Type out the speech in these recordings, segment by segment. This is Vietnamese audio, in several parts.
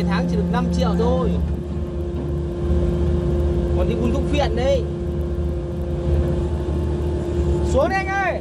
này tháng chỉ được 5 triệu thôi. Còn đi buôn thuốc phiện đây. Xuống đi anh ơi.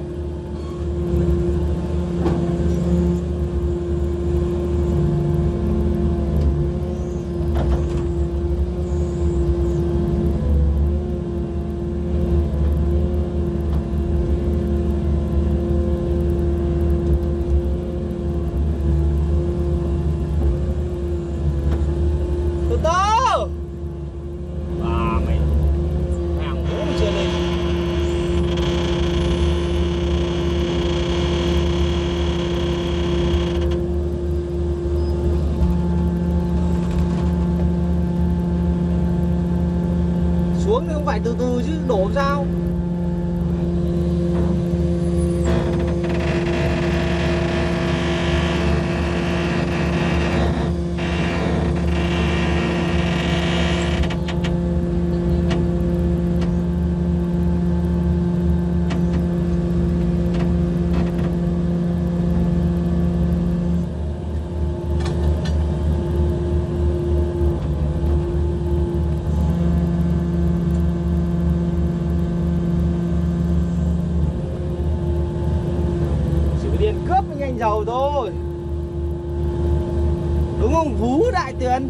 Xuống thì không phải từ từ chứ đổ sao. Cướp với anh giàu thôi. Đúng không Vú Đại Tuyền?